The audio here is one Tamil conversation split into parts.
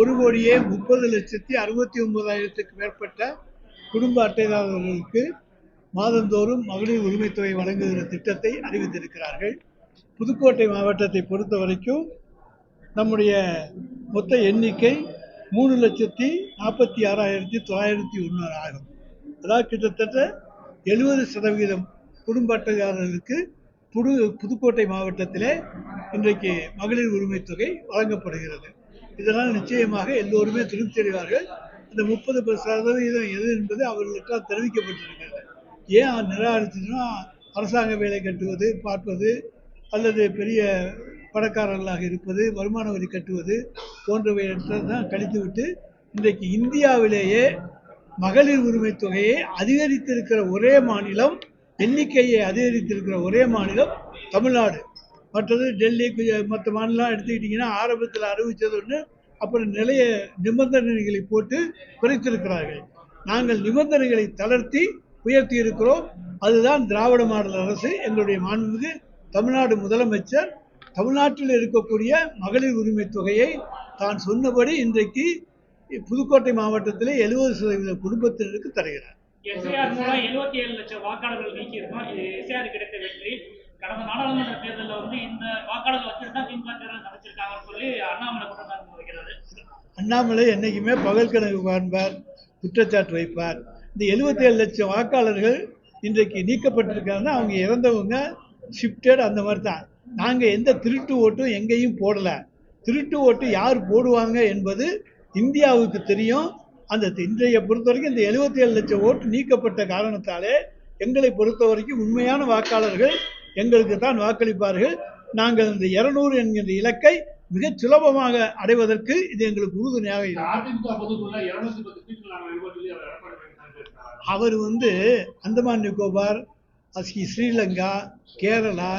1,30,69,000 மேற்பட்ட குடும்ப அட்டைதாரர்களுக்கு மாதந்தோறும் மகளிர் உரிமை தொகை வழங்குகிற திட்டத்தை அறிவித்திருக்கிறார்கள். புதுக்கோட்டை மாவட்டத்தை பொறுத்த வரைக்கும் நம்முடைய மொத்த எண்ணிக்கை 3,46,901 ஆகும். அதாவது கிட்டத்தட்ட 70% குடும்ப அட்டைதாரர்களுக்கு புதுக்கோட்டை மாவட்டத்திலே இன்றைக்கு மகளிர் உரிமை தொகை வழங்கப்படுகிறது. இதனால் நிச்சயமாக எல்லோருமே திருப்தி அடைவார்கள். இந்த 30% எது என்பது அவர்களுக்கால் தெரிவிக்கப்பட்டிருக்கிறது. ஏன் நிராகரிச்சுன்னா, அரசாங்க வேலை கட்டுவது பார்ப்பது அல்லது பெரிய பணக்காரர்களாக இருப்பது, வருமான வரி கட்டுவது போன்றவை தான் கழித்துவிட்டு இன்றைக்கு இந்தியாவிலேயே மகளிர் உரிமை தொகையை அதிகரித்திருக்கிற ஒரே மாநிலம், எண்ணிக்கையை அதிகரித்திருக்கிற ஒரே மாநிலம் தமிழ்நாடு. மற்றது டெல்லி, மற்ற மாநிலம் எடுத்துக்கிட்டிங்கன்னா ஆரம்பத்தில் அறிவித்தது ஒன்று, அப்புறம் நிபந்தனைகளை போட்டு குறைத்திருக்கிறார்கள். நாங்கள் நிபந்தனைகளை தளர்த்தி உயர்த்தி இருக்கிறோம். அதுதான் திராவிட மாடல் அரசு. எங்களுடைய மாண்புமிகு தமிழ்நாடு முதலமைச்சர் தமிழ்நாட்டில் இருக்கக்கூடிய மகளிர் உரிமை தொகையை தான் சொன்னபடி இன்றைக்கு புதுக்கோட்டை மாவட்டத்திலே 70% குடும்பத்தினருக்கு தருகிறார். எஸ்ஐஆர் மூலம் 77 லட்சம் வாக்காளர்கள் நீக்கியிருக்கோம். இது எஸ்ஐஆர் கிடைத்த வெற்றி. கடந்த நாடாளுமன்ற தேர்தலில் வந்து இந்த வாக்காளர்கள் வச்சுட்டு தான் திமுக தேர்தல் நடத்திருக்காங்கன்னு சொல்லி அண்ணாமலை குற்றச்சாட்டு வைக்கிறாரு. அண்ணாமலை என்னைக்குமே பகல் கணக்கு காண்பார், குற்றச்சாட்டு வைப்பார். இந்த 77 லட்சம் வாக்காளர்கள் இன்றைக்கு நீக்கப்பட்டிருக்காங்கன்னா அவங்க இறந்தவங்க, ஷிஃப்டட், அந்த மாதிரி தான். நாங்கள் எந்த திருட்டு ஓட்டும் எங்கேயும் போடலை. திருட்டு ஓட்டு யார் போடுவாங்க என்பது இந்தியாவுக்கு தெரியும். அந்த இன்றைய பொறுத்த வரைக்கும் இந்த 77 லட்சம் ஓட்டு நீக்கப்பட்ட காரணத்தாலே எங்களை பொறுத்த வரைக்கும் உண்மையான வாக்காளர்கள் எங்களுக்கு தான் வாக்களிப்பார்கள். நாங்கள் இந்த 200 என்கின்ற இலக்கை மிக சுலபமாக அடைவதற்கு இது எங்களுக்கு உறுதுணையாக இருக்கும். அவர் அந்தமான் நிக்கோபார், ஸ்ரீலங்கா, கேரளா,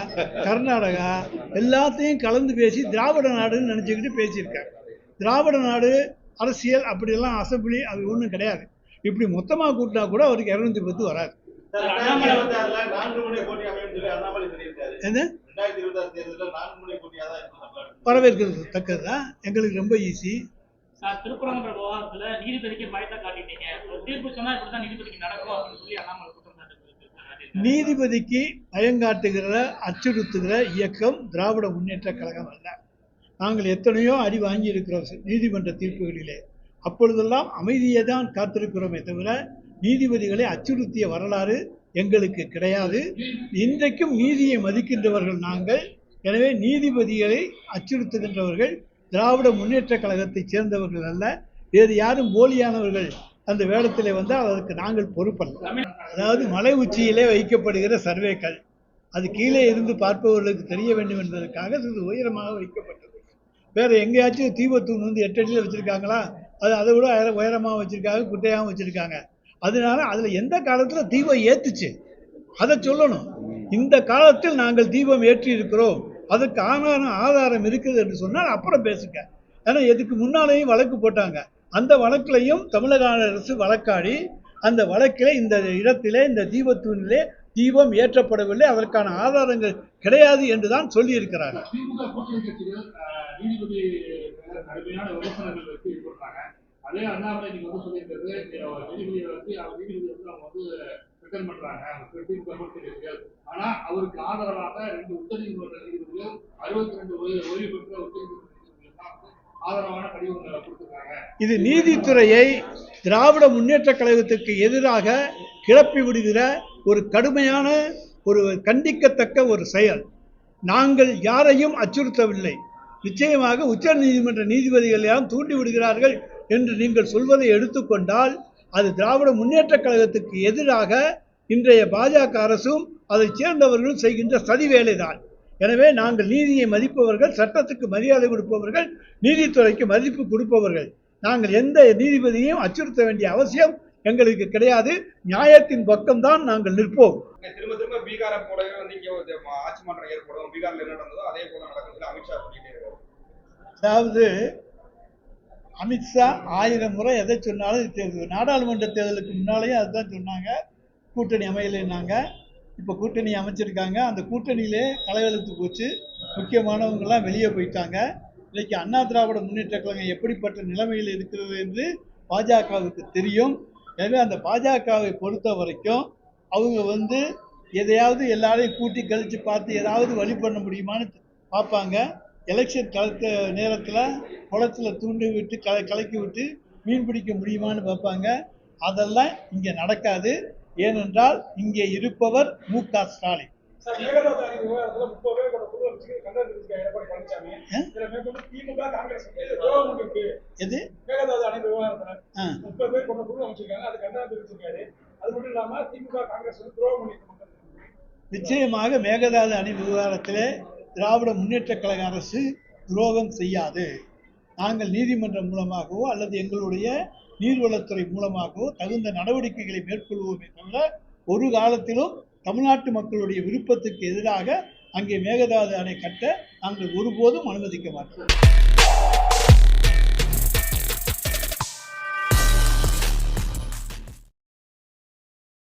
கர்நாடகா எல்லாத்தையும் கலந்து பேசி திராவிட நாடுன்னு நினச்சிக்கிட்டு பேசியிருக்காங்க. திராவிட நாடு அரசியல் அப்படியெல்லாம் அசம்பிளி அது ஒன்றும் கிடையாது. இப்படி மொத்தமாக கூட்டினா கூட அவருக்கு 210 வராது. வரவேற்கிறது தக்கதுதான். எங்களுக்கு ரொம்ப ஈஸி. திருப்பரங்குன்ற விவகாரத்துல நீதிபதிக்கு பயத்தை காட்டிட்டீங்க. தீர்ப்பு சொன்னா இப்படிதான் நீதிபதிக்கு நடக்கும் அப்படின்னு சொல்லி அண்ணாமலை குற்றம் சாட்டுகிறார். நீதிபதிக்கு பயங்காட்டுகிற, அச்சுறுத்துகிற இயக்கம் திராவிட முன்னேற்ற கழகம் அல்ல. நாங்கள் எத்தனையோ அடி வாங்கி இருக்கிறோம் நீதிமன்ற தீர்ப்புகளிலே. அப்பொழுதெல்லாம் அமைதியை தான் காத்திருக்கிறோமே தவிர நீதிபதிகளை அச்சுறுத்திய வரலாறு எங்களுக்கு கிடையாது. இன்றைக்கும் நீதியை மதிக்கின்றவர்கள் நாங்கள். எனவே நீதிபதிகளை அச்சுறுத்துகின்றவர்கள் திராவிட முன்னேற்ற கழகத்தை சேர்ந்தவர்கள் அல்ல. வேறு யாரும் போலியானவர்கள் அந்த வேடத்திலே வந்தால் அதற்கு நாங்கள் பொறுப்பல்ல. அதாவது மலை உச்சியிலே வைக்கப்படுகிற சர்வேக்கள் அது கீழே இருந்து பார்ப்பவர்களுக்கு தெரிய வேண்டும் என்பதற்காக சிறிது உயரமாக வைக்கப்பட்டது. வேறு எங்கேயாச்சும் தீபத்தூண் 8 அடியில் வச்சுருக்காங்களா? அது அதை விட உயரமாக வச்சுருக்காங்க, குட்டையாகவும் வச்சுருக்காங்க. அதனால அதில் எந்த காலத்தில் தீபம் ஏற்றுச்சு அதை சொல்லணும். இந்த காலத்தில் நாங்கள் தீபம் ஏற்றி இருக்கிறோம், அதுக்கு ஆதாரம் இருக்குது என்று சொன்னால் அப்புறம் பேசுங்க. ஏன்னா இதுக்கு முன்னாலேயும் வழக்கு போட்டாங்க. அந்த வழக்கிலையும் தமிழக அரசு வழக்காடி அந்த வழக்கில் இந்த இடத்திலே இந்த தீபத்தூணிலே தீபம் ஏற்றப்படவில்லை, அதற்கான ஆதாரங்கள் கிடையாது என்றுதான் சொல்லி இருக்கிறார்கள். அதே அண்ணாமலை நீங்க சொல்லியிருக்கிறது ஆனா அவருக்கு ஆதரவாக 2 உச்சநீதிமன்ற நீதிபதிகள் 62 ஓய்வு பெற்ற ஆதரவான கடிதங்களை கொடுத்திருக்காங்க. இது நீதித்துறையை திராவிட முன்னேற்ற கழகத்திற்கு எதிராக கிளப்பி விடுகிற ஒரு கடுமையான, ஒரு கண்டிக்கத்தக்க ஒரு செயல். நாங்கள் யாரையும் அச்சுறுத்தவில்லை. நிச்சயமாக உச்ச நீதிமன்ற நீதிபதிகள் யாரும் தூண்டி விடுகிறார்கள் என்று நீங்கள் சொல்வதை எடுத்துக்கொண்டால் அது திராவிட முன்னேற்ற கழகத்துக்கு எதிராக இன்றைய பாஜக அரசும் அதை சேர்ந்தவர்களும் செய்கின்ற சதி வேலைதான். எனவே நாங்கள் நீதியை மதிப்பவர்கள், சட்டத்துக்கு மரியாதை கொடுப்பவர்கள், நீதித்துறைக்கு மதிப்பு கொடுப்பவர்கள். நாங்கள் எந்த நீதிபதியையும் அச்சுறுத்த வேண்டிய அவசியம் எங்களுக்கு கிடையாது. நியாயத்தின் பக்கம்தான் நாங்கள் நிற்போம். திரும்ப திரும்ப பீகாரை போலவே இங்கே ஆட்சி மாற்றம் ஏற்படும், பீகார்ல என்ன நடந்ததோ அதே போல நடக்குது அமித்ஷா சொல்லிட்டே இருக்காரு. அதாவது அமித்ஷா 1000 முறை எதை சொன்னாலும் நாடாளுமன்ற தேர்தலுக்கு முன்னாலேயே அதுதான் சொன்னாங்க. கூட்டணி அமையலைன்னாங்க. இப்போ கூட்டணி அமைச்சிருக்காங்க. அந்த கூட்டணியிலே கலவெழுத்து போச்சு. முக்கியமானவங்கெல்லாம் வெளியே போயிட்டாங்க. இன்னைக்கு அண்ணா திராவிட முன்னேற்ற கழகம் எப்படிப்பட்ட நிலைமையில் இருக்கிறது என்று பாஜகவுக்கு தெரியும். எனவே அந்த பாஜகவை பொறுத்த வரைக்கும் அவங்க எதையாவது எல்லாரையும் கூட்டி கழித்து பார்த்து ஏதாவது வழி பண்ண முடியுமான்னு பார்ப்பாங்க. எலெக்ஷன் நேரத்தில் குளத்தில் தூண்டி விட்டு கலக்கி விட்டு மீன் பிடிக்க முடியுமான்னு பார்ப்பாங்க. அதெல்லாம் இங்கே நடக்காது. ஏனென்றால் இங்கே இருப்பவர் மு.க. ஸ்டாலின். எது நிச்சயமாக மேகதாது அணை விவகாரத்திலே திராவிட முன்னேற்ற கழக அரசு துரோகம் செய்யாது. நாங்கள் நீதிமன்றம் மூலமாகவோ அல்லது எங்களுடைய நீர்வளத்துறை மூலமாகவோ தகுந்த நடவடிக்கைகளை மேற்கொள்வோமே தவிர ஒரு காலத்திலும் தமிழ்நாட்டு மக்களுடைய விருப்பத்துக்கு எதிராக அங்கே மேகதாது அணை கட்ட நாங்கள் ஒருபோதும் அனுமதிக்க மாட்டோம்.